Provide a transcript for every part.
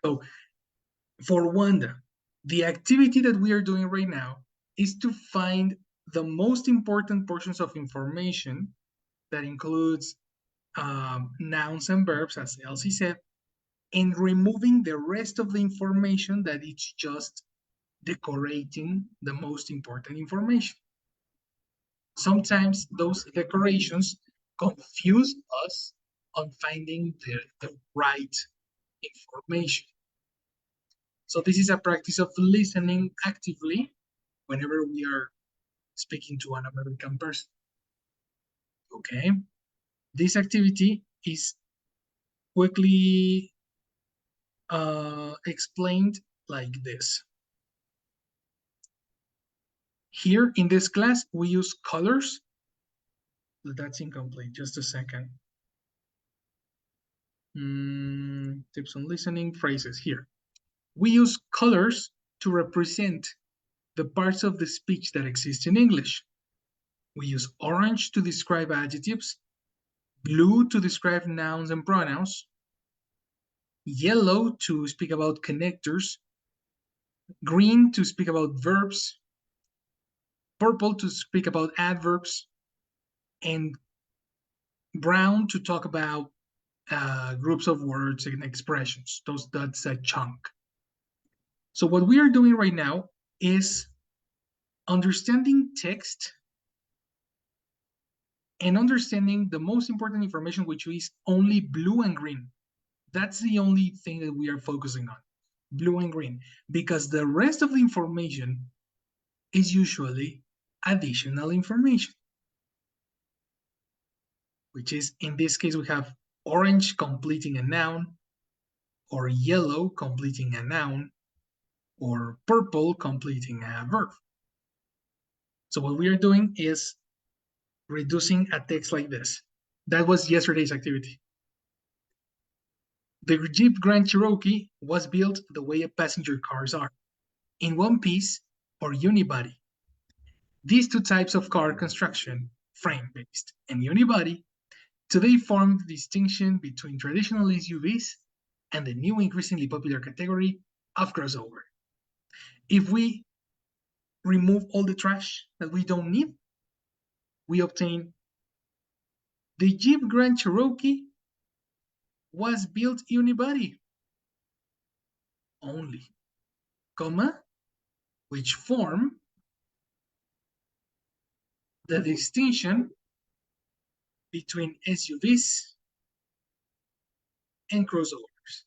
So for Wanda, the activity that we are doing right now is to find the most important portions of information that includes nouns and verbs, as Elsie said, and removing the rest of the information that it's just decorating the most important information. Sometimes those decorations confuse us on finding the right information. So this is a practice of listening actively whenever we are speaking to an American person. Okay, this activity is quickly explained like this. Here in this class, we use colors. That's incomplete, just a second. Tips on listening, phrases here. We use colors to represent the parts of the speech that exist in English. We use orange to describe adjectives, blue to describe nouns and pronouns, yellow to speak about connectors, green to speak about verbs, purple to speak about adverbs, and brown to talk about groups of words and expressions. That's a chunk. So what we are doing right now is understanding text and understanding the most important information, which is only blue and green. That's the only thing that we are focusing on, blue and green, because the rest of the information is usually additional information, which is, in this case, we have orange completing a noun, or yellow completing a noun, or purple completing a verb. So what we are doing is reducing a text like this. That was yesterday's activity. The Jeep Grand Cherokee was built the way passenger cars are, in one piece or unibody. These two types of car construction, frame-based and unibody, today form the distinction between traditional SUVs and the new increasingly popular category of crossover. If we remove all the trash that we don't need, we obtain the Jeep Grand Cherokee was built unibody only, comma, which form the distinction between SUVs and crossovers.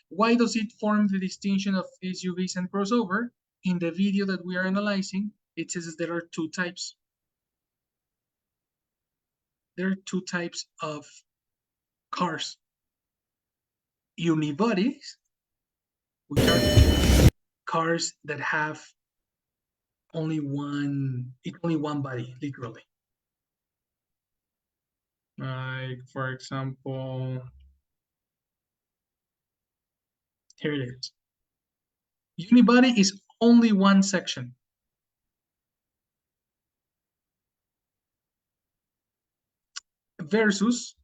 Why does it form the distinction of SUVs and crossover? In the video that we are analyzing, it says there are two types. There are two types of cars. Unibodies, which are cars that have only one body, literally. Like, for example, here it is. Unibody is only one section. Versus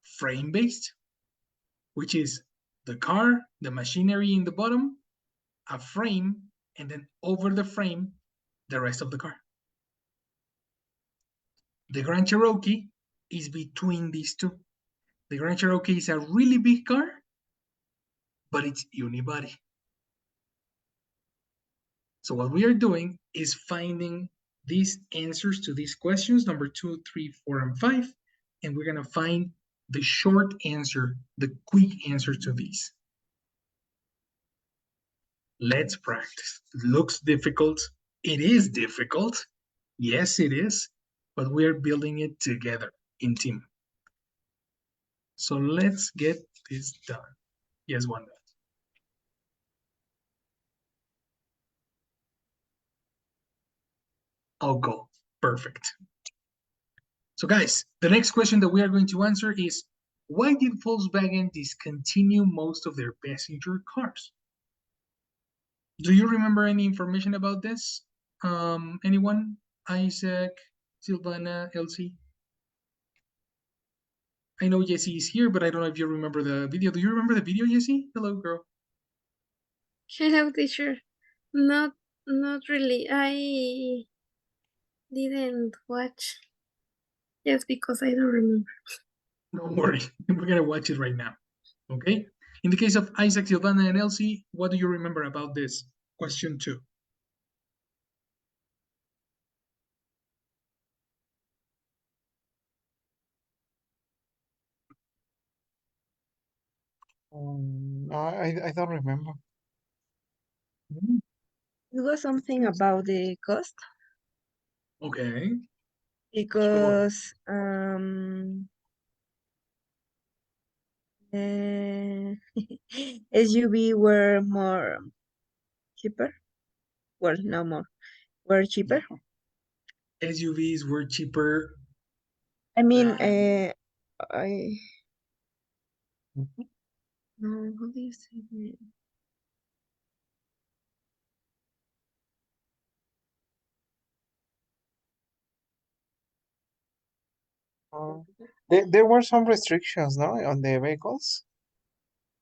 frame-based, which is the car, the machinery in the bottom, a frame, and then over the frame, the rest of the car. The Grand Cherokee is between these two. The Grand Cherokee is a really big car, but it's unibody. So what we are doing is finding these answers to these questions, number 2, 3, 4, and 5, and we're gonna find the short answer, the quick answer to these. Let's practice. It looks difficult. It is difficult. Yes, it is, but we're building it together in team. So let's get this done. Yes, Wanda. I'll go. Perfect. So guys, the next question that we are going to answer is, why did Volkswagen discontinue most of their passenger cars? Do you remember any information about this? Anyone? Isaac, Silvana, Elsie? I know Jessie is here, but I don't know if you remember the video. Do you remember the video, Jessie? Hello, girl. Hello, teacher. Not, not really. I didn't watch just because I don't remember. Don't worry, we're gonna watch it right now. Okay. In the case of Isaac, Silvana, and Elsie, what do you remember about this? Question 2. I don't remember. It was something about the cost Okay. Sure. because SUV were more cheaper. Well, no more. Were cheaper. SUVs were cheaper. I mean, than- I no. How do you say it? There were some restrictions, no, on the vehicles,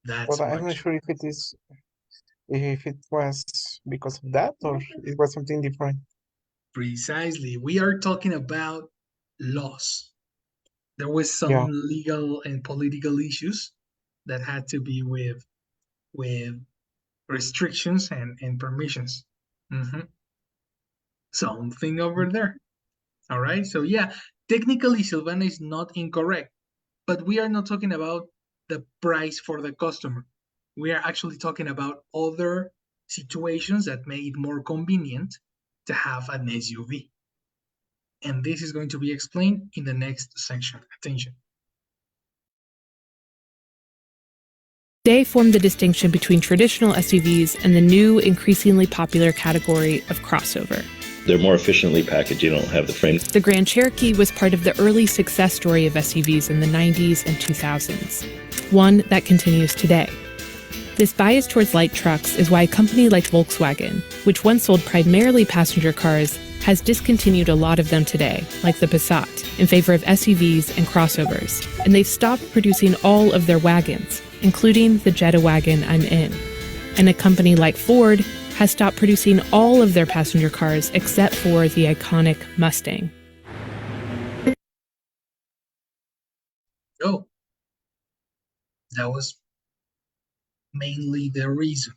That's but I'm not much. sure if it was because of that or it was something different. Precisely. We are talking about laws. There was some Yeah. legal and political issues that had to be with restrictions and permissions. Mhm. Something over there. All right. So yeah, technically Silvana is not incorrect, but we are not talking about the price for the customer. We are actually talking about other situations that made it more convenient to have an SUV. And this is going to be explained in the next section. Attention. They form the distinction between traditional SUVs and the new, increasingly popular category of crossover. They're more efficiently packaged. You don't have the frame. The Grand Cherokee was part of the early success story of SUVs in the 90s and 2000s, one that continues today. This bias towards light trucks is why a company like Volkswagen, which once sold primarily passenger cars, has discontinued a lot of them today, like the Passat, in favor of SUVs and crossovers, and they've stopped producing all of their wagons, including the Jetta wagon I'm in. And a company like Ford has stopped producing all of their passenger cars except for the iconic Mustang. Oh, that was mainly the reason.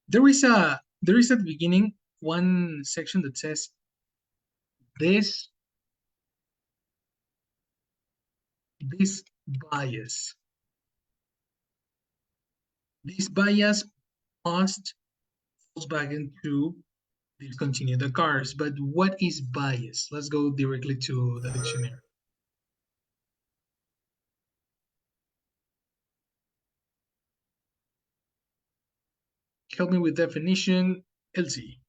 There is at the beginning one section that says this bias. This bias caused Volkswagen to discontinue the cars. But what is bias? Let's go directly to the dictionary. Help me with definition, Elsie.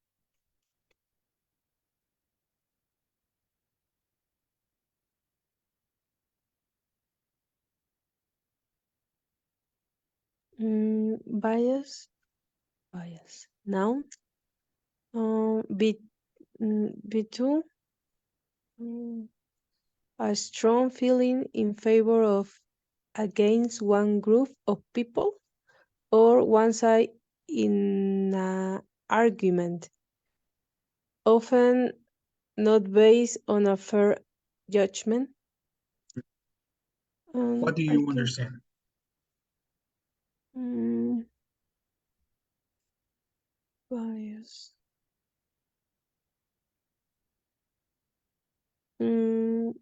Bias. Noun. B2. A strong feeling in favor of against one group of people or one side in an argument, often not based on a fair judgment. What do I you can understand? bias. Mm,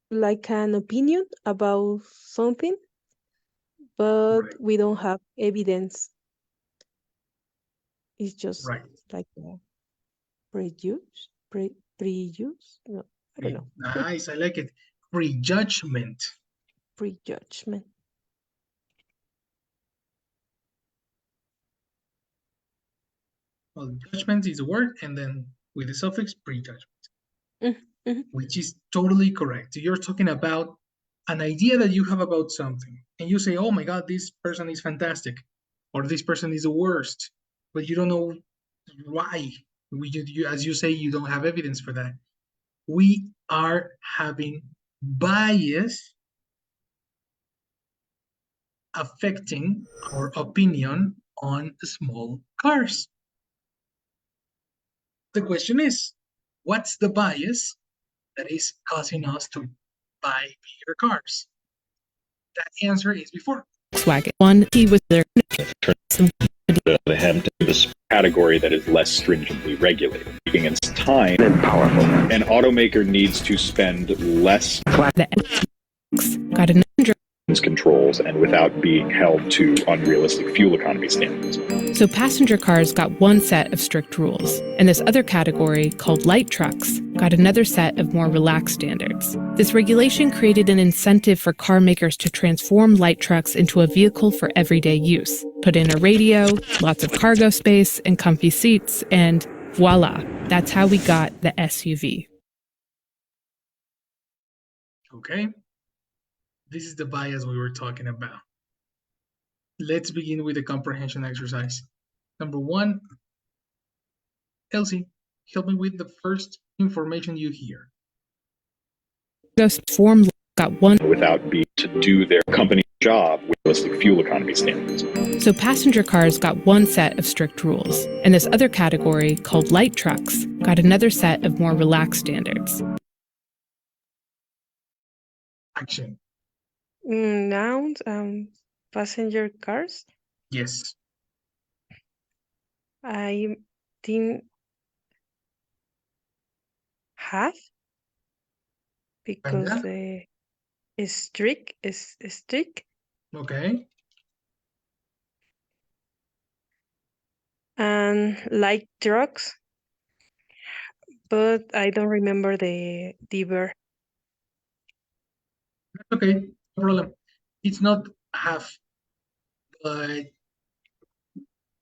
like an opinion about something, but Right. we don't have evidence. It's just Right. like a prejudice. Prejudice? No, I don't know. Nice. I like it. Prejudgment. Prejudgment. Well, judgment is a word, and then with the suffix prejudgment, Mm-hmm. which is totally correct. You're talking about an idea that you have about something, and you say, "Oh my God, this person is fantastic," or "This person is the worst," but you don't know why. As you say, you don't have evidence for that. We are having bias affecting our opinion on small cars. The question is, what's the bias that is causing us to buy bigger cars? That answer is before. Volkswagen. One, he was there. Some They have this category that is less stringently regulated. Against time and powerful. An automaker needs to spend less the X got a controls and without being held to unrealistic fuel economy standards. So passenger cars got one set of strict rules, and this other category, called light trucks, got another set of more relaxed standards. This regulation created an incentive for car makers to transform light trucks into a vehicle for everyday use. Put in a radio, lots of cargo space, and comfy seats, and voila, that's how we got the SUV. Okay, this is the bias we were talking about. Let's begin with the comprehension exercise. Number 1, Elsie, help me with the first information you hear. Form got one Without being to do their company job with realistic fuel economy standards. So passenger cars got one set of strict rules, and this other category, called light trucks, got another set of more relaxed standards. Action. Nouns, passenger cars. Yes. I think have because Kinda. the strict is strict Okay. and light trucks, but I don't remember the verb. Okay, no problem. It's not half, but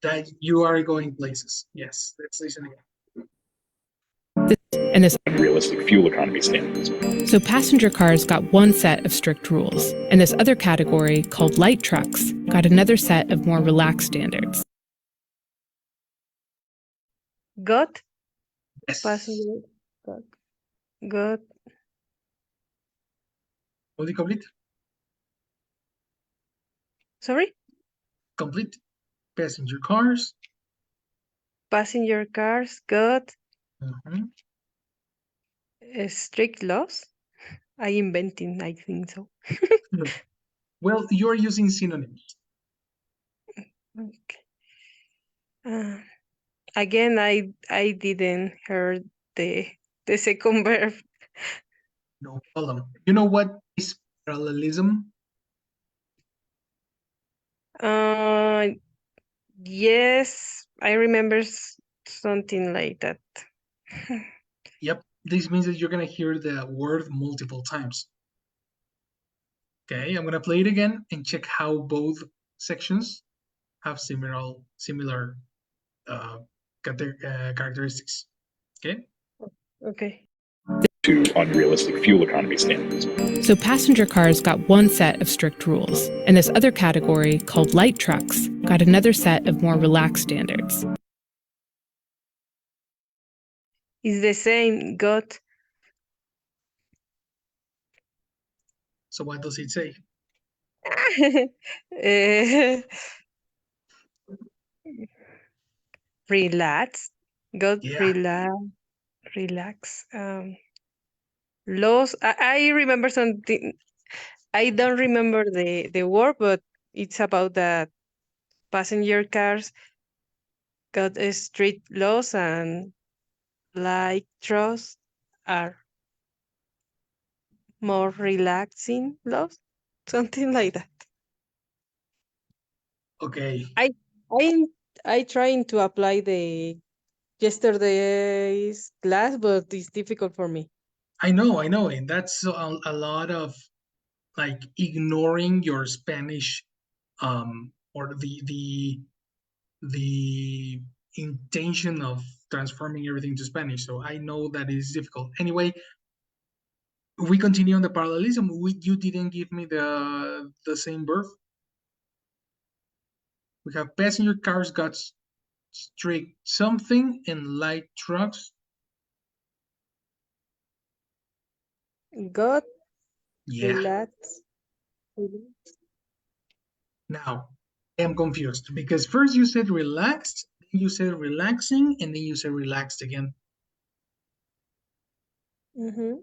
that you are going places. Yes, let's listen again. And this Unrealistic fuel economy standards. So passenger cars got one set of strict rules, and this other category, called light trucks, got another set of more relaxed standards. Got Yes. passenger got Only complete. sorry, Complete. Passenger cars. passenger cars got Mhm. strict laws. I inventing, I think so. Well, you're using synonyms. Okay. Again, I didn't hear the second verb. No problem. You know what is parallelism? Yes, I remember something like that. Yep. This means that you're going to hear the word multiple times. Okay, I'm going to play it again and check how both sections have similar characteristics. Okay. Okay. To unrealistic fuel economy standards. So passenger cars got one set of strict rules, and this other category, called light trucks, got another set of more relaxed standards. It's the same. Got So what does it say? Eh, relax. Got Yeah. relax. Laws. I remember something. I don't remember the word, but it's about that passenger cars got strict laws and light trucks are more relaxing laws, something like that. Okay. I I I trying to apply the yesterday's class, but it's difficult for me. I know, and that's a lot of like ignoring your Spanish, or the intention of transforming everything to Spanish. So I know that is difficult. Anyway, we continue on the parallelism. You didn't give me the same verb. We have passenger cars got strict something and light trucks. Got Yeah. Relax. Now, I am confused because first you said relaxed, then you said relaxing, and then you said relaxed again. Mm-hmm.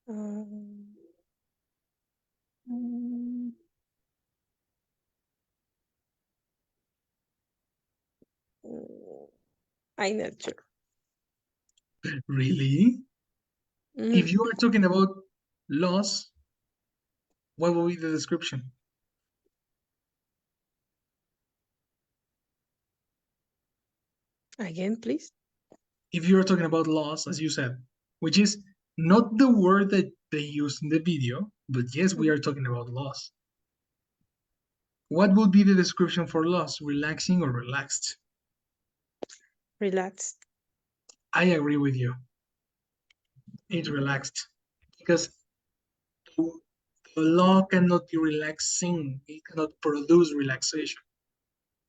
Um, mm, I'm not sure. Really? If you are talking about loss, what will be the description? Again, please. If you are talking about loss, as you said, which is not the word that they use in the video, but yes, we are talking about loss. What would be the description for loss? Relaxing or relaxed? Relaxed. I agree with you. It's relaxed because the law cannot be relaxing. It cannot produce relaxation.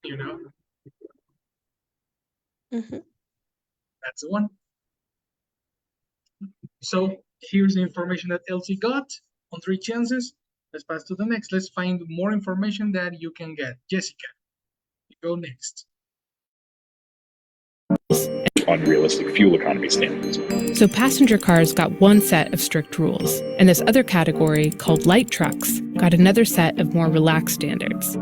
You know, Mm-hmm. that's the one. So here's the information that Elsie got on 3 chances. Let's pass to the next. Let's find more information that you can get. Jessica, you go next. Unrealistic fuel economy standards. So passenger cars got one set of strict rules, and this other category, called light trucks, got another set of more relaxed standards.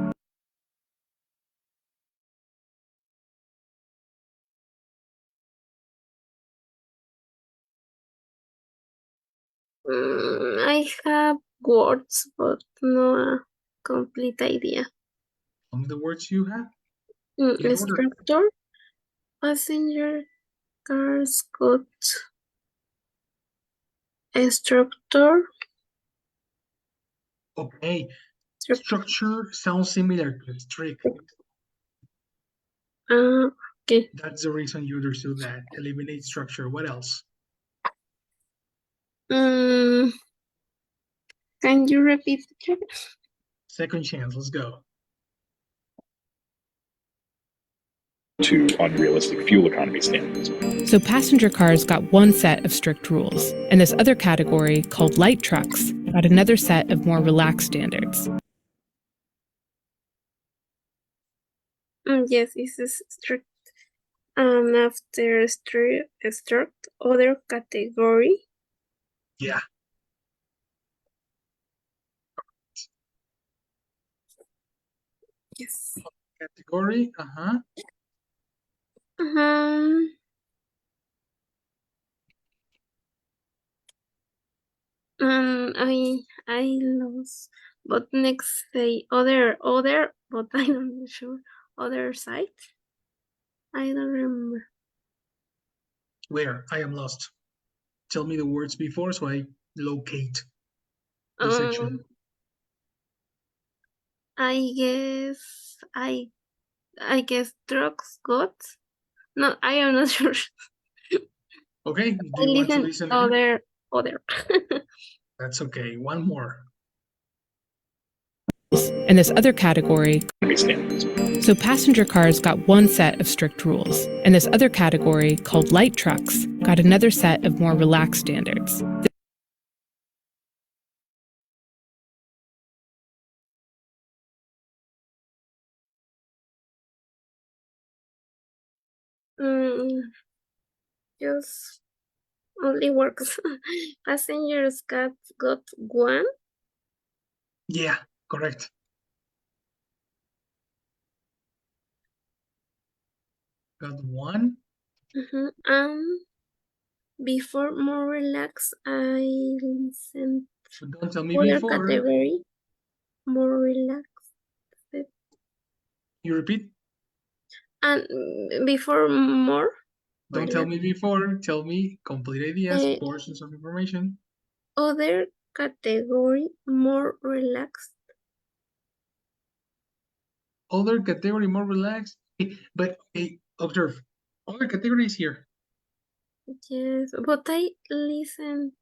I have words, but no a complete idea. Tell me the words you have. In order. Instructor, passenger cars got instructor. Okay. Structure sounds similar to strict. Okay. That's the reason you understood that. Eliminate structure. What else? Can you repeat it? Second chance. Let's go. To unrealistic fuel economy standards. So passenger cars got one set of strict rules, and this other category, called light trucks, got another set of more relaxed standards. Yes, this is strict. After strict other category. Yeah. Yes. Category. I lost, but next say other, but I'm not sure. Other side. I don't remember. Where? I am lost. Tell me the words before so I locate the section. I guess trucks got. No, I am not sure. Okay. Do you want to listen other. That's okay. One more. And this other category, so passenger cars got one set of strict rules, and this other category, called light trucks, got another set of more relaxed standards. Just only works. Passengers got one. Yeah, correct. Got one. Before more relaxed, I listened. But don't tell me other before. category, more relaxed. You repeat? And before more. Don't tell me before. Tell me complete ideas, portions of information. Other category, more relaxed. Other category, more relaxed. But observe. Other category is here. Yes, but I listened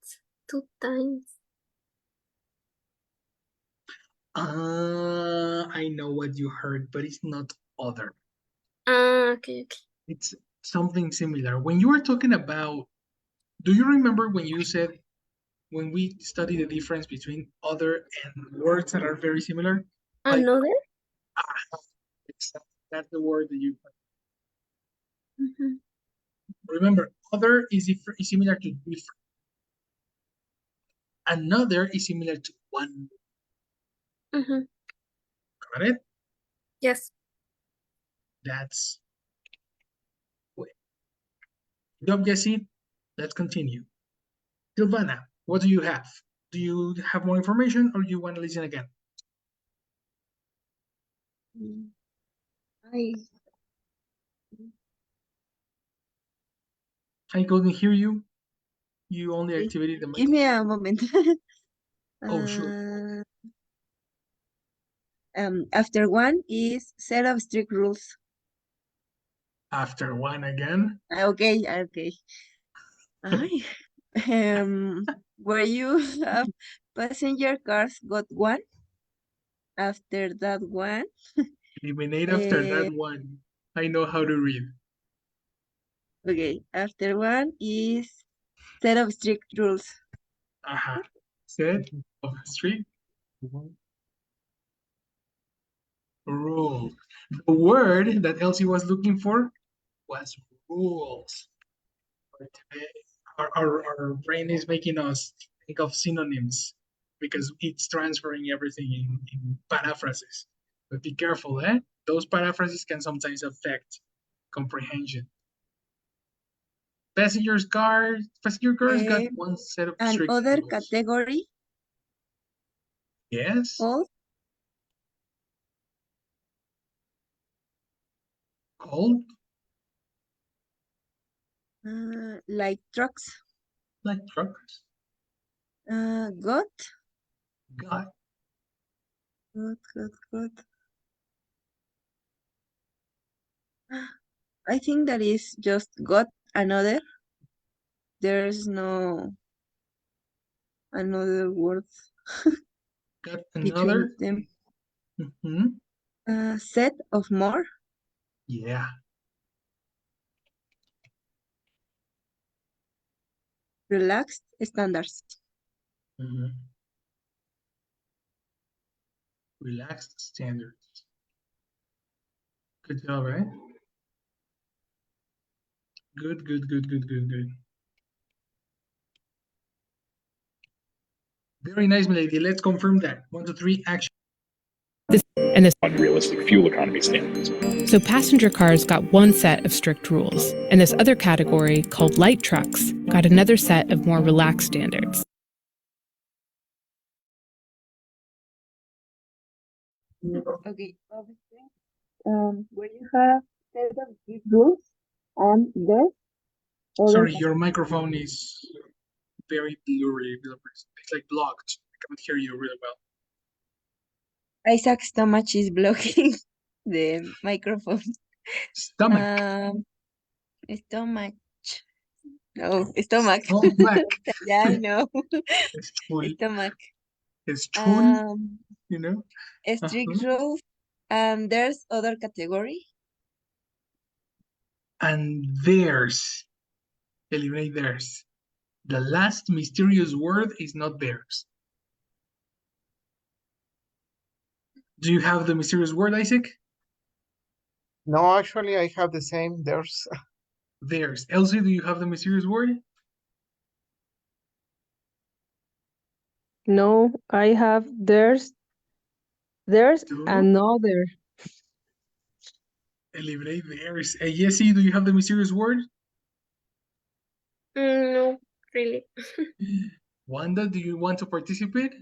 2 times. I know what you heard, but it's not other. Okay. It's something similar. When you are talking about Do you remember when you said, when we study the difference between other and words that are very similar? Like, Another? that's the word that you Mhm. remember. Other is similar to different. Another is similar to one. Mhm. Got it? Yes. That's good job, Jesse. Let's continue. Silvana, what do you have? Do you have more information or you want to listen again? I I couldn't hear you. You only activated the mic. give me a moment. Oh, sure. After one is set of strict rules. After one again. Okay, okay. Ay, where you have passenger cars got one. After that one, Eliminate after that one. I know how to read. okay. After one is set of strict rules. Aha. Set of strict rule. The word that Elsie was looking for was rules. Our brain is making us think of synonyms because it's transferring everything in paraphrases. But be careful, eh? Those paraphrases can sometimes affect comprehension. Passenger cars got one set of strict Another rules. category Yes. called Called like trucks. like truckers. Got. Got Got. I think that is just got another. There's no another word got between another. them. Mm-hmm. Set of more. Yeah. Relaxed standards. Mm-hmm. Relaxed standards. Good job, right? Good. Very nice, milady. Let's confirm that. 1, 2, 3, action. And this Unrealistic fuel economy standards. So passenger cars got one set of strict rules, and this other category, called light trucks, got another set of more relaxed standards. Okay. Where you have set of these rules and there's Sorry, your microphone is very blurry. It's like blocked. I cannot hear you really well. Isaac's stomach is blocking the microphone. Stomach. Stomach. No, stomach. Stomach. Yeah, I know. Stool. Stomach. Stool, you know? Strict rules. There's other category. And theirs. Eliminate theirs. The last mysterious word is not theirs. Do you have the mysterious word, Isaac? No, actually, I have the same. There's Theirs. Elsie, do you have the mysterious word? No, I have there's another. Eliminate theirs. Jessie, do you have the mysterious word? No, really. Wanda, do you want to participate?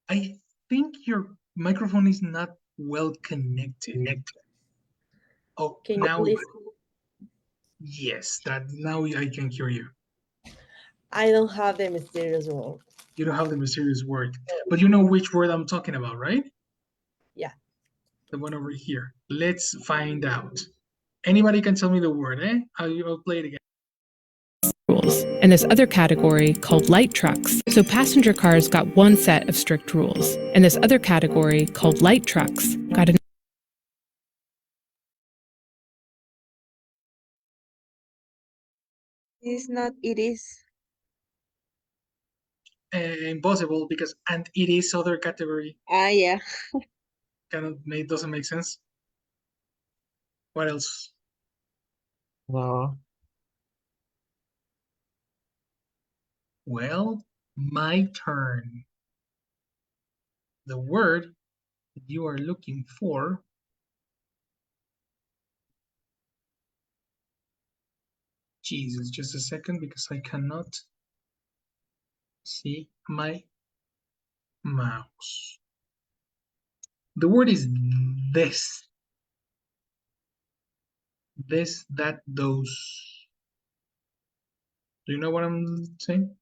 I think your microphone is not well connected. Oh, Can now you listen? yes, that now I can hear you. I don't have the mysterious word. You don't have the mysterious word, but you know which word I'm talking about, right? Yeah. The one over here. Let's find out. Anybody can tell me the word, eh? I'll play it again. rules, and this other category, called light trucks. So passenger cars got one set of strict rules, and this other category, called light trucks, got It's not, it is. Impossible, because and it is other category. Ah, yeah. Doesn't make sense. What else? No. Well, my turn. The word that you are looking for Jesus, just a second, because I cannot see my mouse. The word is this. This, that, those. Do you know what I'm saying?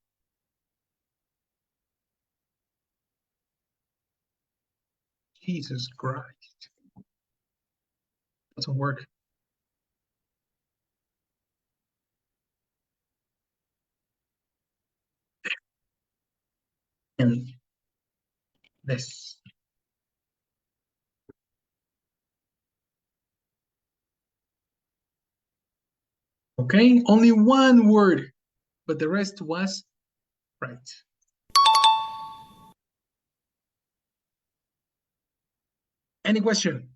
Jesus Christ. Doesn't work. And this. Okay, only one word, but the rest was right. Any question?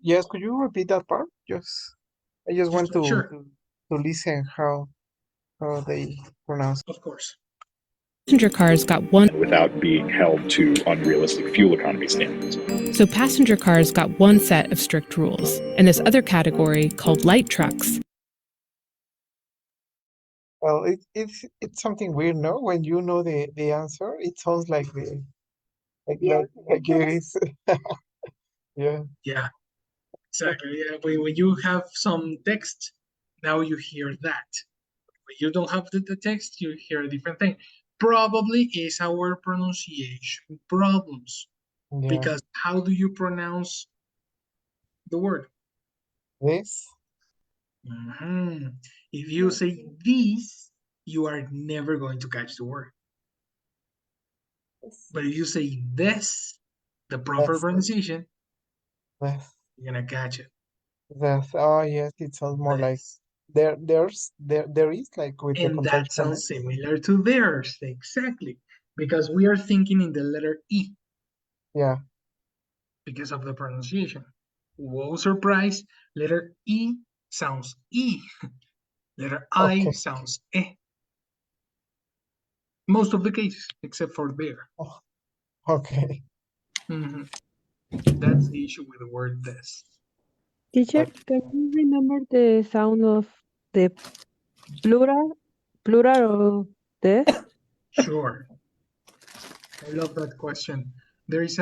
Yes, could you repeat that part? I just want to Sure. to listen how they pronounce. Of course. passenger cars got one without being held to unrealistic fuel economy standards. So passenger cars got one set of strict rules, and this other category, called light trucks. Well, it's something weird, no? When you know the answer, it sounds like like it is. Yeah. Yeah, exactly. Yeah, when you have some text, now you hear that. When you don't have the text, you hear a different thing. Probably is our pronunciation problems. Yeah. Because how do you pronounce the word? This. If you say these, you are never going to catch the word. But if you say this, the proper pronunciation, you're gonna catch it. Oh yes, it sounds more like there is like with the And that contraction. sounds similar to theirs, exactly. Because we are thinking in the letter E. Yeah. Because of the pronunciation. Whoa, surprise! Letter E sounds E. Letter I sounds E. Most of the cases, except for there. Oh, okay. That's the issue with the word this. Teacher, can you remember the sound of the plural of this? Sure. I love that question. There is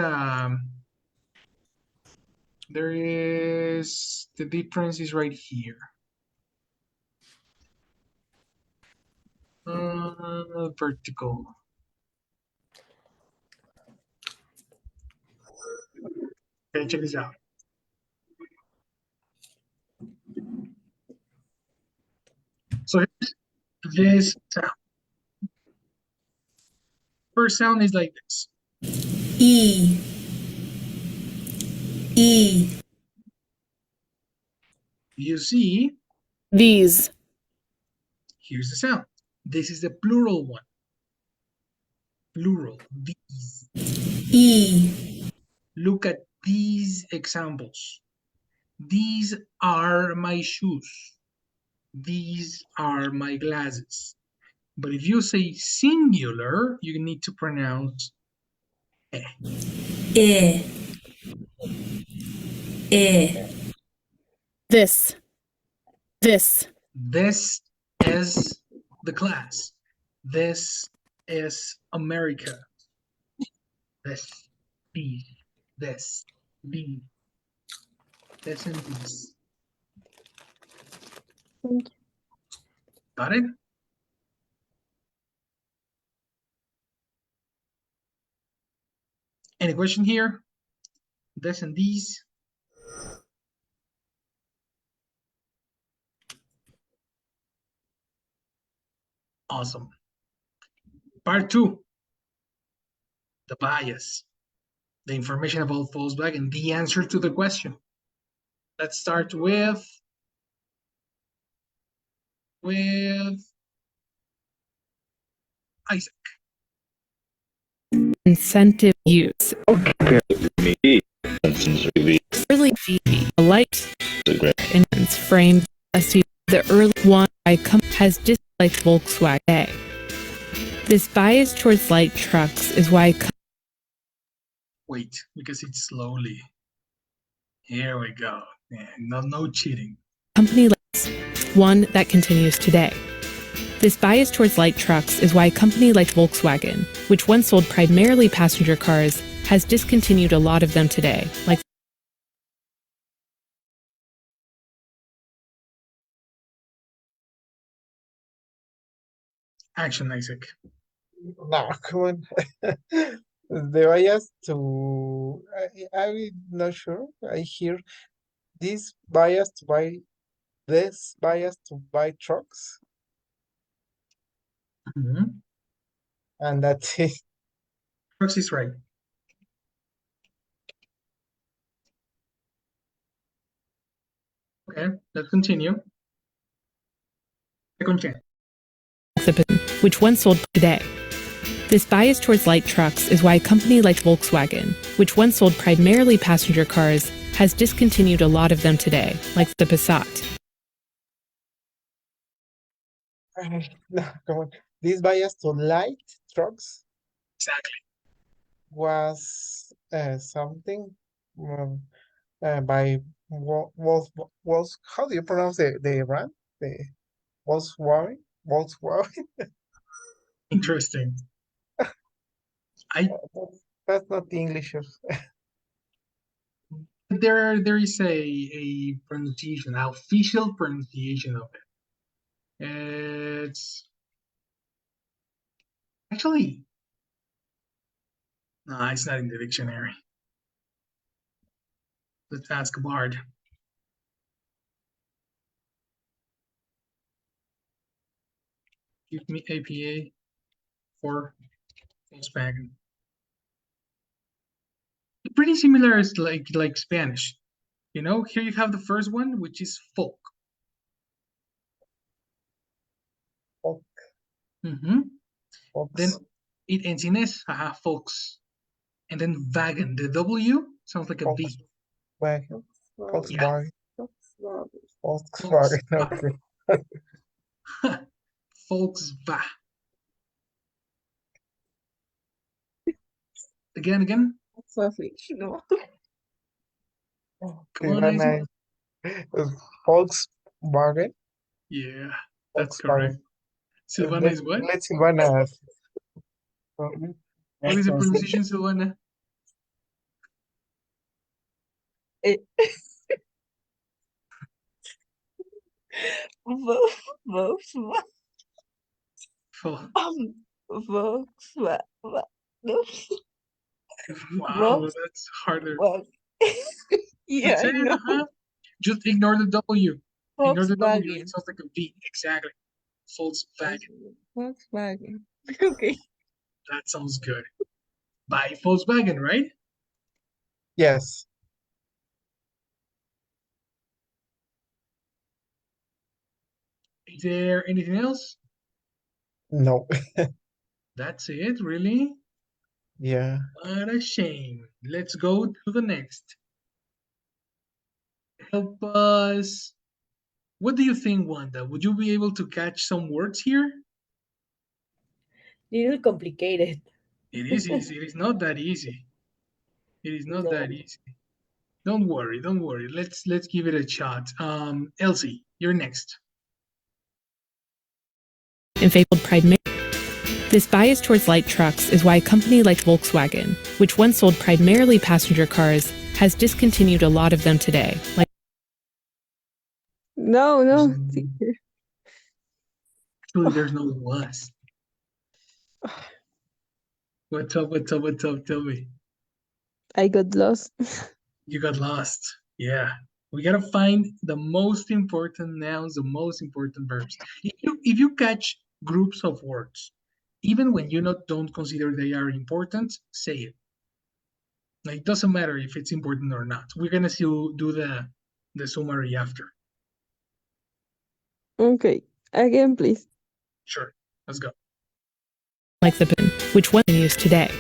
the difference is right here. Vertical. Okay, check this out. So here's this sound. First sound is like this. E. E. You see? These. Here's the sound. This is the plural one. Plural, these. E. Look at these examples. These are my shoes. These are my glasses. But if you say singular, you need to pronounce E. E. E. This. This. This is the class. This is America. This, these, this, these, this and these. Thank you. Got it? Any question here? This and these? Awesome. Part 2. The bias. The information about Volkswagen, the answer to the question. Let's start with Isaac. Incentive use. Me. Early VV. Light. And framed as to the early one I come has disliked Volkswagen. This bias towards light trucks is why. Wait, because it's slowly. Here we go. Yeah, no cheating. Company likes one that continues today. This bias towards light trucks is why a company like Volkswagen, which once sold primarily passenger cars, has discontinued a lot of them today, like Action, Isaac. No, come on. The bias to, I'm not sure. I hear this bias to buy trucks, and that's it. Trucks is right. Okay, let's continue. Second chance. which once sold today. This bias towards light trucks is why a company like Volkswagen, which once sold primarily passenger cars, has discontinued a lot of them today, like the Passat. No, come on. This bias to light trucks Exactly. was something by Wolf. How do you pronounce the brand? The Volkswagen. Volkswagen. Interesting. That's not the English. There is a pronunciation, an official pronunciation of it. It's actually no, it's not in the dictionary. Let's ask Bard. Give me APA for Volkswagen. Pretty similar as like Spanish. You know, here you have the first one, which is folk. Folk. Then it ends in S, folks. And then wagon, the W sounds like a V. Volkswagen. Yeah. Volkswagen. Volkswagen. Again. No. Come on, Isaac. Volkswagen. Yeah, that's correct. Silvana is what? Let Silvana. What is the pronunciation, Silvana? Wow, that's harder. Yeah, I know. Just ignore the W. Ignore the W. It sounds like a V. Exactly. Volkswagen. Okay. That sounds good. By Volkswagen, right? Yes. Is there anything else? No. That's it, really? Yeah. What a shame. Let's go to the next. Help us. What do you think, Wanda? Would you be able to catch some words here? Little complicated. It is easy. It is not that easy. It is not that easy. Don't worry. Let's give it a shot. Elsie, you're next. In fabled primarily. This bias towards light trucks is why a company like Volkswagen, which once sold primarily passenger cars, has discontinued a lot of them today, like No. Actually, there's no was. What's up? Tell me. I got lost. You got lost. Yeah. We gotta find the most important nouns, the most important verbs. If you catch groups of words. Even when you don't consider they are important, say it. Like, it doesn't matter if it's important or not. We're gonna still do the summary after. Okay, again, please. Sure, let's go. Like the which one continues today.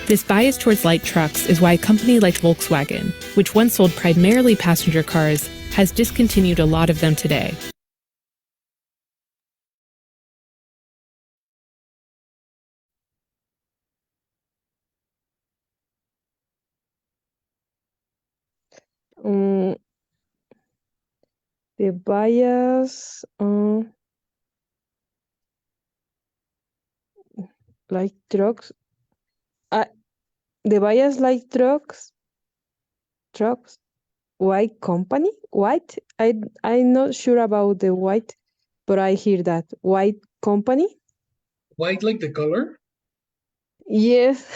This bias towards light trucks is why a company like Volkswagen, which once sold primarily passenger cars, has discontinued a lot of them today. The bias light trucks. The bias light trucks. White company? White? I'm not sure about the white, but I hear that. White company? White like the color? Yes.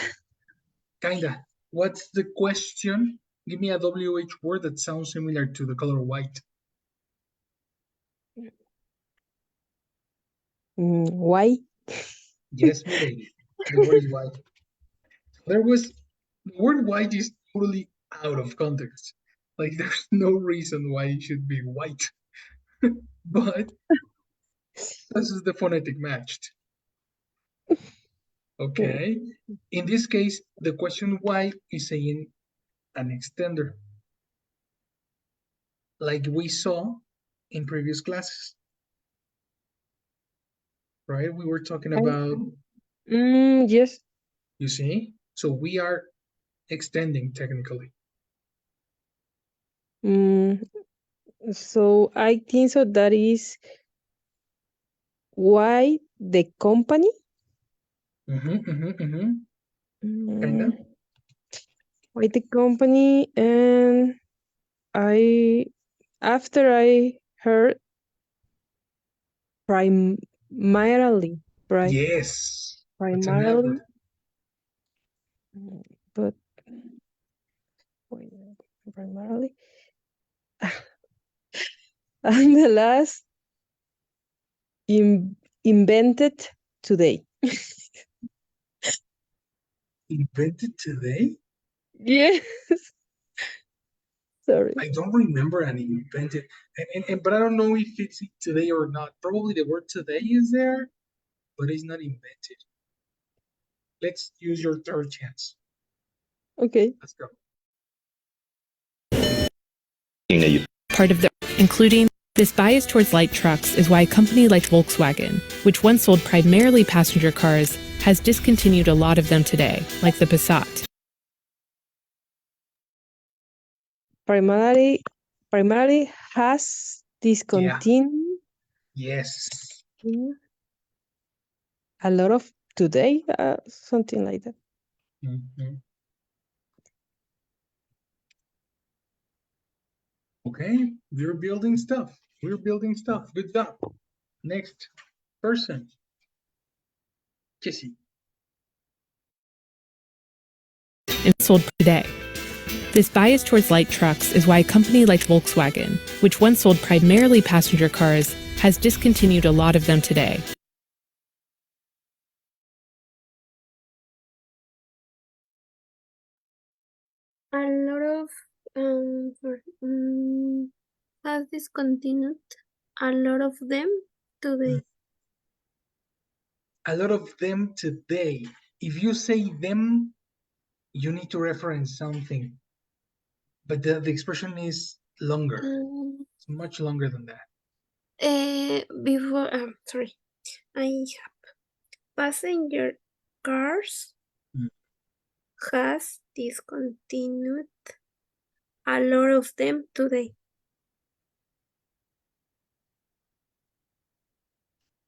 Kinda. What's the question? Give me a WH word that sounds similar to the color white. Why? Yes, my lady. The word is white. The word white is totally out of context. Like, there's no reason why it should be white. But this is the phonetic matched. Okay. In this case, the question why is saying an extender, like we saw in previous classes, right? We were talking about, Yes. you see? So we are extending technically. So I think so that is why the company. Kinda. Why the company, and after I heard primarily, Yes. That's an primarily, adverb. but primarily, and the last invented today. Invented today? Yes. Sorry. I don't remember an invented, but I don't know if it's today or not. Probably the word today is there, but it's not invented. Let's use your third chance. Okay. Let's go. Part of the, including this bias towards light trucks is why a company like Volkswagen, which once sold primarily passenger cars, has discontinued a lot of them today, like the Passat. Primarily has discontinued. Yes. A lot of today, something like that. Okay, we're building stuff. We're building stuff. Good job. Next person. Jesse. And sold today. This bias towards light trucks is why a company like Volkswagen, which once sold primarily passenger cars, has discontinued a lot of them today. A lot of has discontinued a lot of them today. A lot of them today. If you say them, you need to reference something. But the expression is longer. It's much longer than that. Before, sorry, I have passenger cars has discontinued a lot of them today.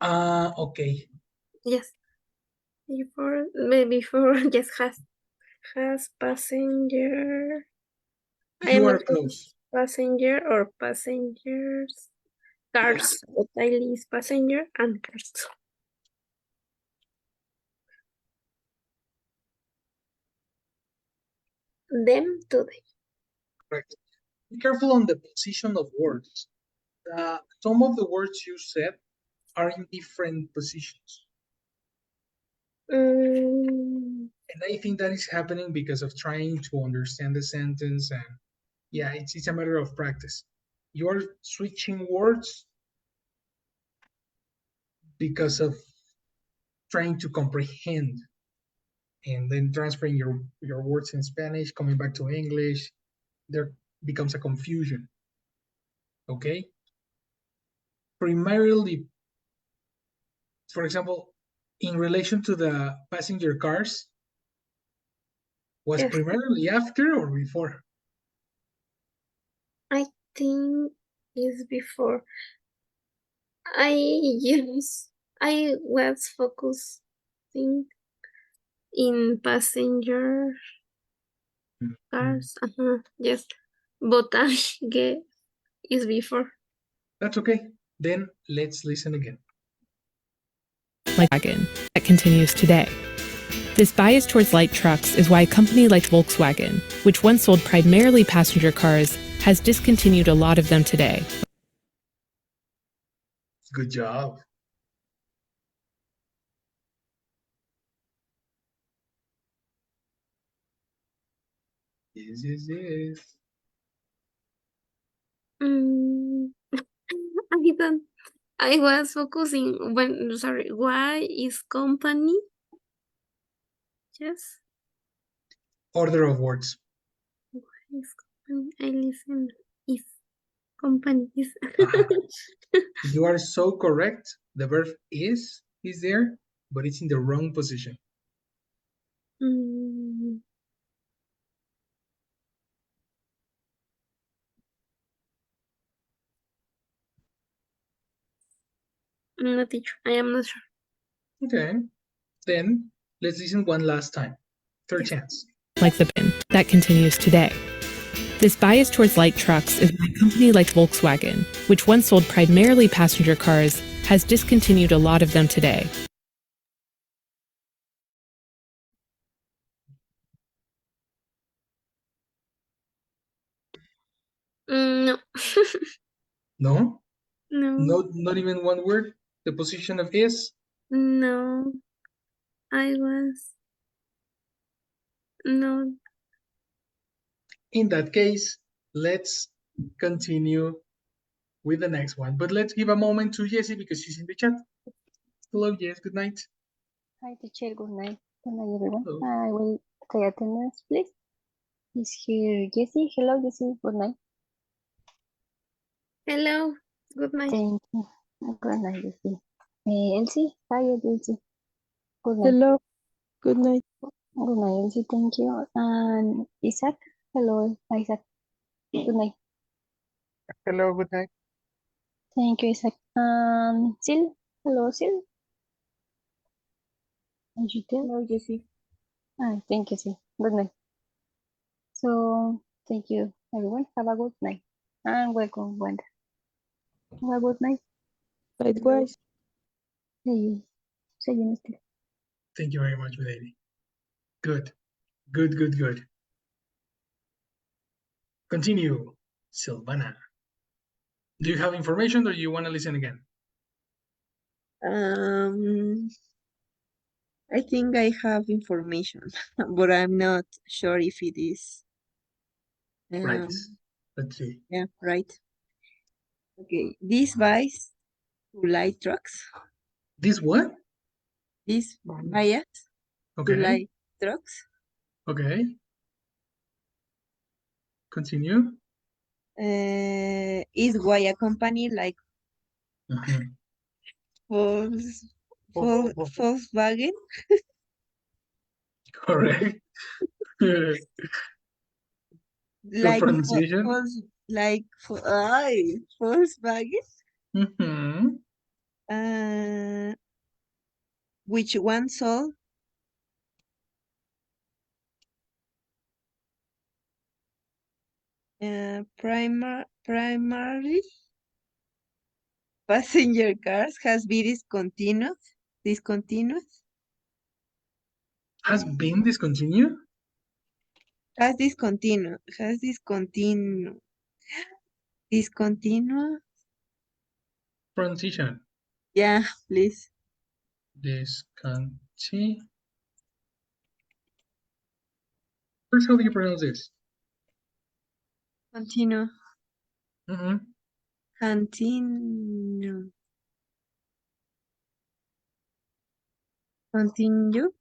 Okay. Yes. Before yes, has passenger. I You am are not sure close. passenger or passengers. Cars, but I list passenger and cars. Them today. Correct. Be careful on the position of words. Some of the words you said are in different positions. Mm, And I think that is happening because of trying to understand the sentence. And yeah, it's a matter of practice. You are switching words because of trying to comprehend and then transferring your words in Spanish, coming back to English. There becomes a confusion. Okay? Primarily, for example, in relation to the passenger cars, was yes, primarily after or before? I think it's before. I was focusing in passenger cars. Yes, but I guess it's before. That's okay. Then let's listen again. Like wagon that continues today. This bias towards light trucks is why a company like Volkswagen, which once sold primarily passenger cars, has discontinued a lot of them today. Good job. Yes. I don't. I was focusing sorry. Why is company? Yes. Order of words. Why is company? I listen. Is company is. You are so correct. The verb is there, but it's in the wrong position. Mm, I'm not teacher. I am not sure. Okay. Then let's listen one last time. Third chance. Like the bin that continues today. This bias towards light trucks is why a company like Volkswagen, which once sold primarily passenger cars, has discontinued a lot of them today. No. No? No. Not even one word? The position of is? No. I was. No. In that case, let's continue with the next one. But let's give a moment to Jessie because she's in the chat. Hello, Jess. Good night. Hi, teacher. Good night. Good night, everyone. Hello. I will take attendance, please. Is here Jessie? Hello, Jessie. Good night. Hello. Good night. Thank you. Good night, Jessie. Elsie. Hi, Elsie. Good night. Hello. Good night. Good night, Elsie. Thank you. And Isaac. Hello, Isaac. Good night. Hello, good night. Thank you, Isaac. Sil. Hello, Sil. Are you there? Hello, Jessie. Thank you, Sil. Good night. So, thank you, everyone. Have a good night. And welcome, Wanda. Have a good night. Likewise. See you next time. Thank you very much, lady. Good. Good. Continue, Silvana. Do you have information or you want to listen again? I think I have information, but I'm not sure if it is. Right. Let's see. Yeah, right. Okay, this bias to light trucks. This what? This bias to Okay. light trucks. Okay. Continue. Is why a company like Volkswagen. Correct. Your Like pronunciation. Volkswagen. Which one sold primarily passenger cars has been discontinued. Has been discontinued? Has discontinued. Discontinued. Pronunciation. Yeah, please. Discontinue. First, how do you pronounce this? Continue. Mm-hmm. Continue. Continue.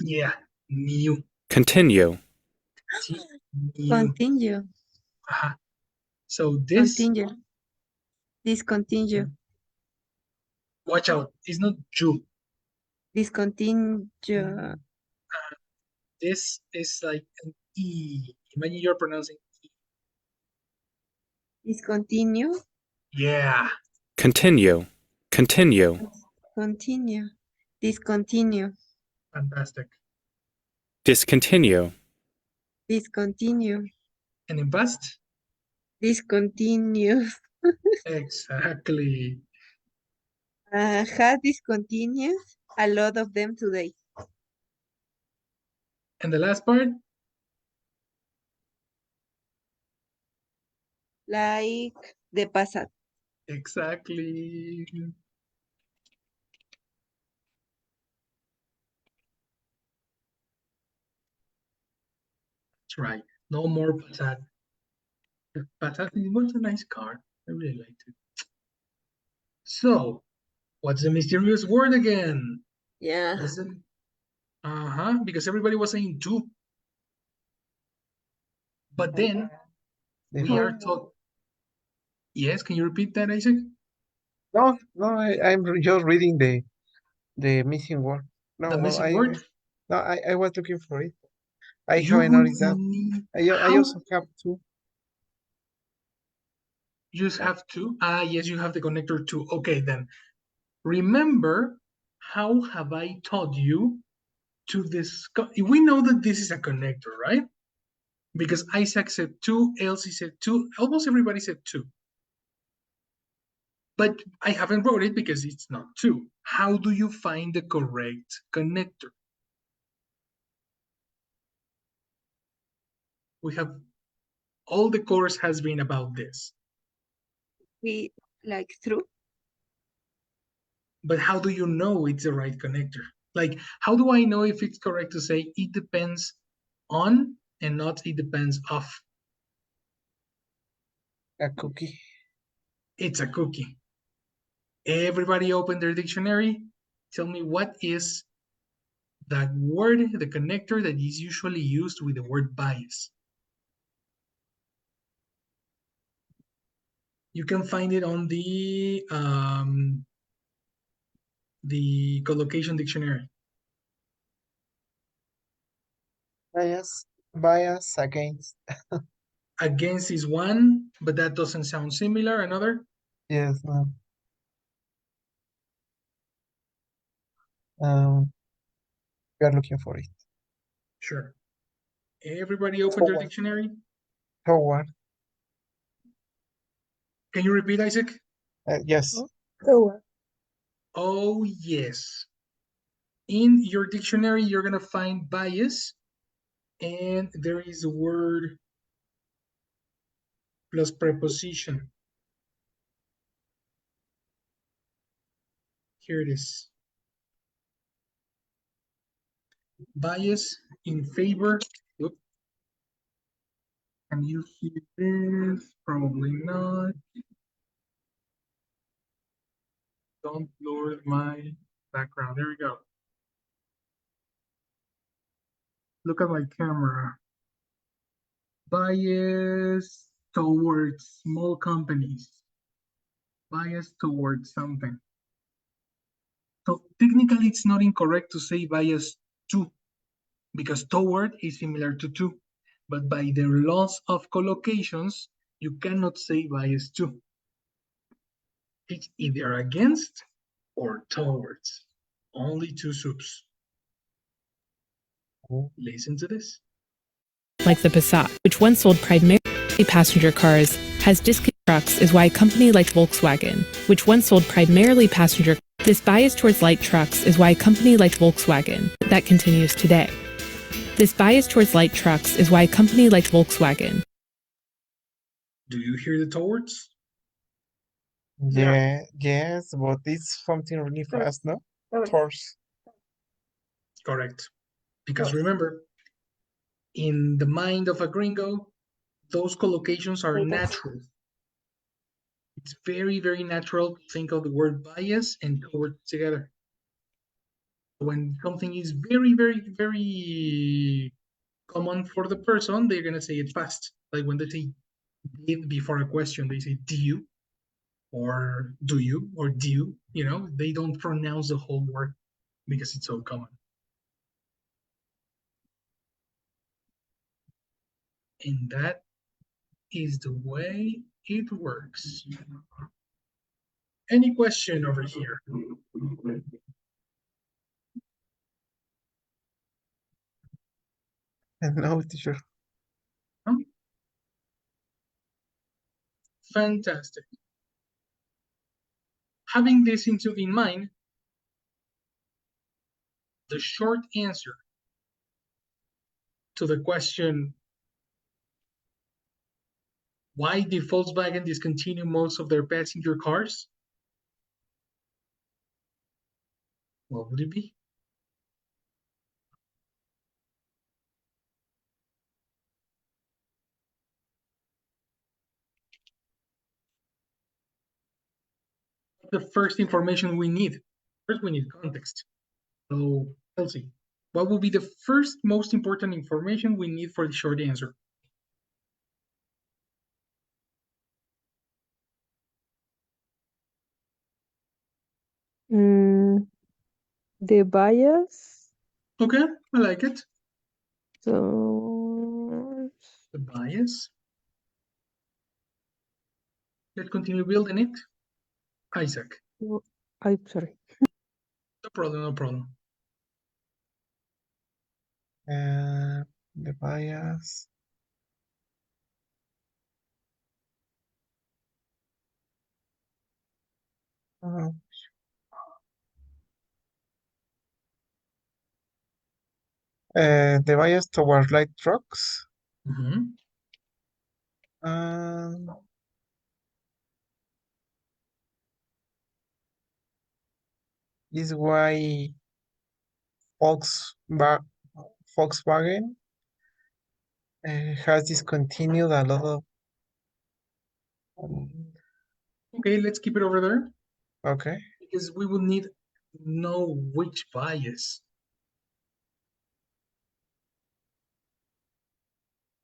Yeah, new. Continue. New. Continue. Uh-huh. So this. Continue. Discontinue. Watch out. It's not you. Discontinue. This is like an E. Imagine you're pronouncing E. Discontinue. Yeah. Continue. Continue. Continue. Discontinue. Fantastic. Discontinue. Discontinue. And in past? Discontinue. Exactly. Had discontinued a lot of them today. And the last part? Like the past. Exactly. That's right. No more Passat. Passat was a nice car. I really liked it. So, what's the mysterious word again? Yeah. Listen. Uh-huh. Because everybody was saying two. But then we are taught. Yes, can you repeat that, Isaac? No, I'm just reading the missing word. No, The well, missing word? I was looking for it. I You haven't would noticed that. need. I also have two. You just have two? Ah, yes, you have the connector too. Okay, then. Remember, how have I taught you to discuss? We know that this is a connector, right? Because Isaac said two, Elsie said two, almost everybody said two. But I haven't wrote it because it's not two. How do you find the correct connector? We have, all the course has been about this. We like through. But how do you know it's the right connector? Like, how do I know if it's correct to say it depends on and not it depends off? A cookie. It's a cookie. Everybody open their dictionary. Tell me what is that word, the connector that is usually used with the word bias. You can find it on the collocation dictionary. Bias against. Against is one, but that doesn't sound similar. Another? Yes, no. We are looking for it. Sure. Everybody open their dictionary. Toward. Can you repeat, Isaac? Yes. Toward. Oh, yes. In your dictionary, you're going to find bias, and there is a word plus preposition. Here it is. Bias in favor. Whoop. Can you see this? Probably not. Don't blur my background. There we go. Look at my camera. Bias towards small companies. Bias towards something. So technically it's not incorrect to say bias to, because toward is similar to to, but by the laws of collocations, you cannot say bias to. It's either against or towards. Only two soups. Listen to this. Like the Passat, which once sold primarily passenger cars, has disc trucks is why a company like Volkswagen, which once sold primarily passenger. This bias towards light trucks is why a company like Volkswagen, that continues today. This bias towards light trucks is why a company like Volkswagen. Do you hear the towards? Yeah, yes, but it's something really fast, no? Horse. Correct. Because remember, in the mind of a gringo, those collocations are natural. It's very, very natural to think of the word bias and two words together. When something is very, very, very common for the person, they're gonna say it fast. Like when they say did before a question, they say do you or do you or do you, you know, they don't pronounce the whole word because it's so common. And that is the way it works. Any question over here? No, teacher. Huh? Fantastic. Having this in mind, the short answer to the question, why did Volkswagen discontinue most of their passenger cars? What would it be? The first information we need. First, we need context. So, Elsie, what will be the first most important information we need for the short answer? The bias. Okay, I like it. So The bias. Let's continue building it. Isaac. I'm sorry. No problem, no problem. The bias. Uh, the bias toward light trucks. Is why Volkswagen has discontinued a lot of. Okay, let's keep it over there. Okay. Because we will need to know which bias.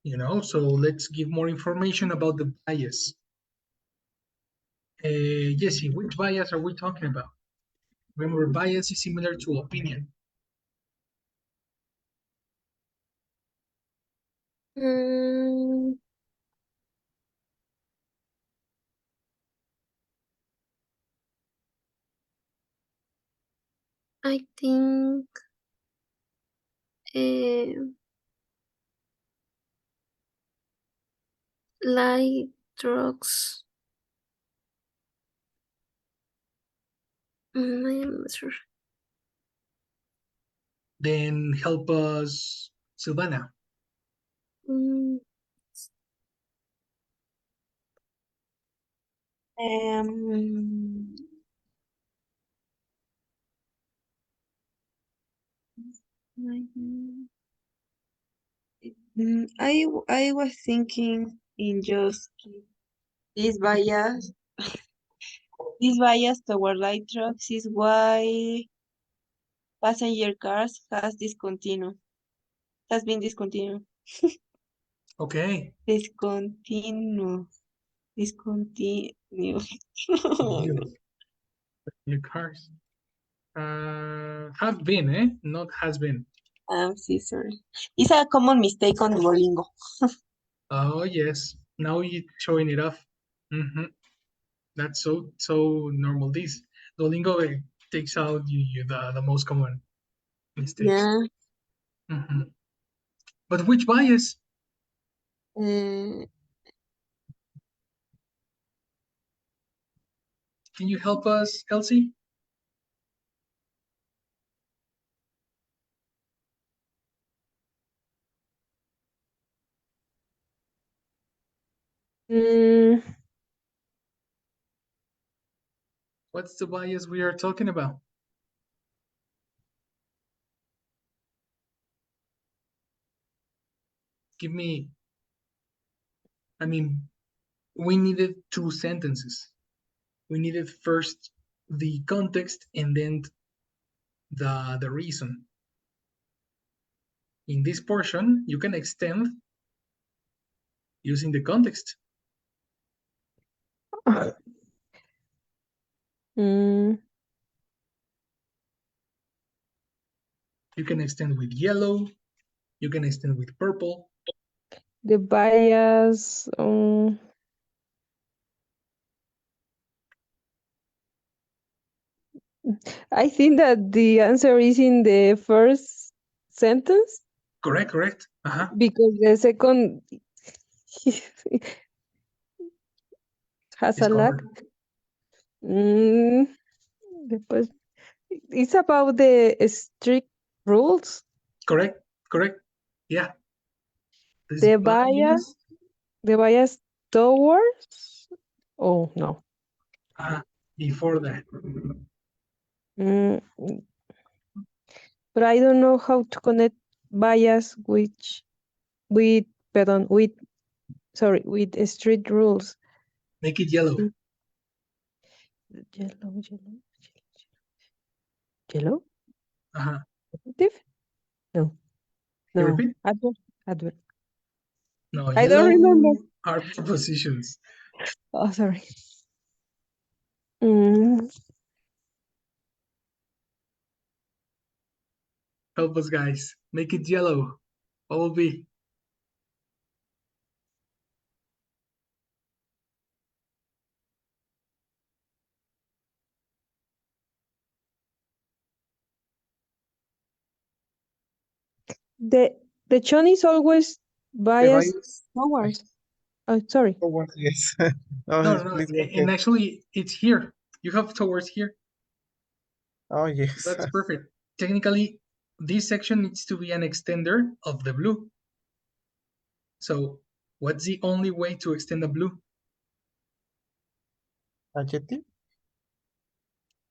You know, so let's give more information about the bias. Jesse, which bias are we talking about? Remember, bias is similar to opinion. I think light trucks. I am not sure. Then help us, Silvana. I was thinking in just this bias, this bias toward light trucks is why passenger cars has been discontinued. Okay. Discontinue. New cars. Have been, eh? Not has been. I'm so sorry. It's a common mistake on Duolingo. Oh yes. Now you're showing it off. That's so normal. This Duolingo takes out you the most common mistakes. Yeah. But which bias? Can you help us, Elsie? What's the bias we are talking about? Give me, I mean, we needed two sentences. We needed first the context and then the reason. In this portion, you can extend using the context. Mm, You can extend with yellow. You can extend with purple. the bias. I think that the answer is in the first sentence Correct. Uh-huh. because the second has It's a lag. covered. Después, it's about the strict rules. Correct. Yeah. This The bias, the bias towards. Oh no. Before that. Mm, but I don't know how to connect bias with street rules. Make it yellow. Yellow? Uh-huh. Positive? No. You repeat? Adverb. No, I don't remember. yellow are prepositions. Oh, sorry. Help us, guys. Make it yellow. What will be? The tone is always biased bias towards. Oh, sorry. towards, yes. No. Please go And ahead. actually, it's here. You have towards here. Oh, yes. That's perfect. Technically, this section needs to be an extender of the blue. So, what's the only way to extend the blue? Adjective?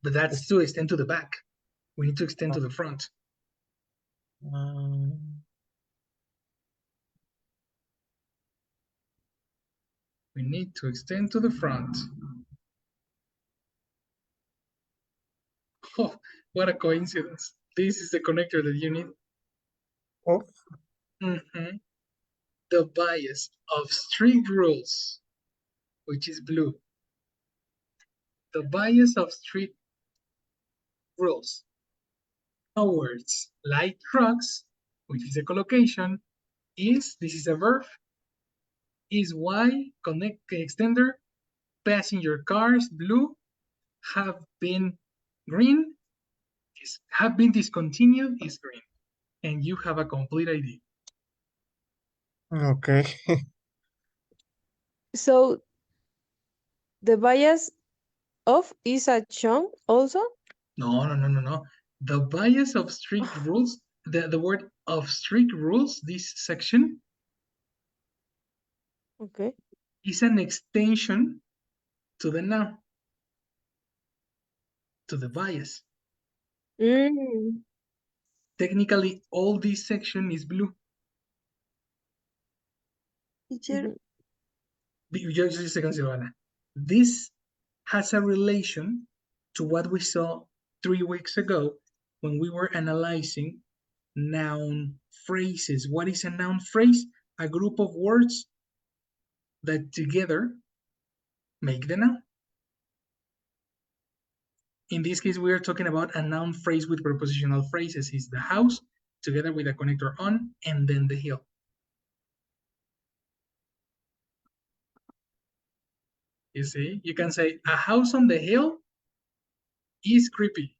But that's to extend to the back. We need to extend to the front. We need to extend to the front. Oh, what a coincidence. This is the connector that you need. Of? The bias of strict rules, which is blue. The bias of strict rules towards light trucks, which is a collocation, this is a verb, is why connect extender passenger cars blue have been green, have been discontinued is green. And you have a complete idea. Okay. So the bias of is a chunk also? No. The bias of strict rules, the word of strict rules, this section, okay, is an extension to the noun, to the bias. Technically, all this section is blue. Teacher, Just a second, Silvana. This has a relation to what we saw 3 weeks ago when we were analyzing noun phrases. What is a noun phrase? A group of words that together make the noun. In this case, we are talking about a noun phrase with prepositional phrases. Is the house together with a connector on and then the hill. You see, you can say a house on the hill is creepy.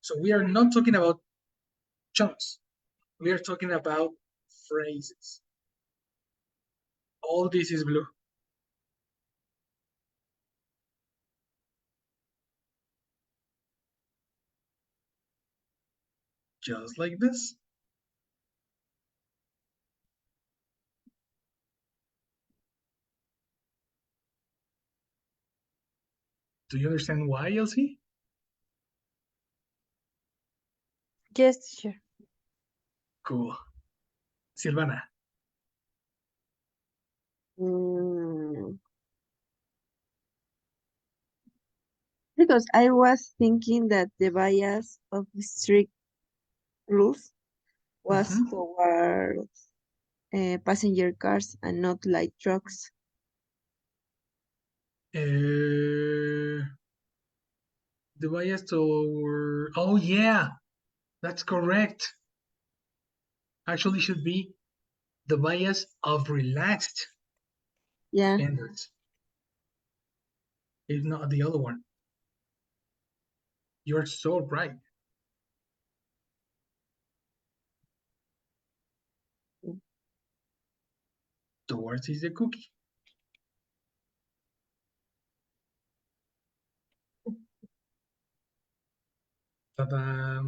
So we are not talking about chunks. We are talking about phrases. All this is blue. Just like this. Do you understand why, Elsie? Yes, teacher. Cool. Silvana. Because I was thinking that the bias of the strict rules was Mhm. toward passenger cars and not light trucks. The bias toward. Oh yeah, that's correct. Actually, should be the bias of relaxed Yeah. standards, if not the other one. You're so right. Towards is the cookie. Ta-da.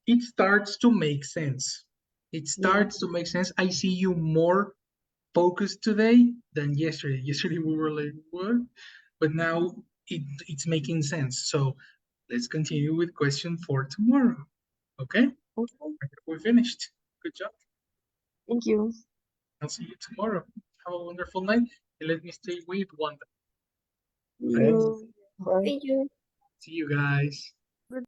It starts to make sense. It starts to make sense. I see you more focused today than yesterday. Yesterday we were like, what? But now it's making sense. So let's continue with question for tomorrow. Okay? Okay. We're finished. Good job. Thank you. I'll see you tomorrow. Have a wonderful night. And let me stay with Wanda. See you. Bye. Thank you. See you guys.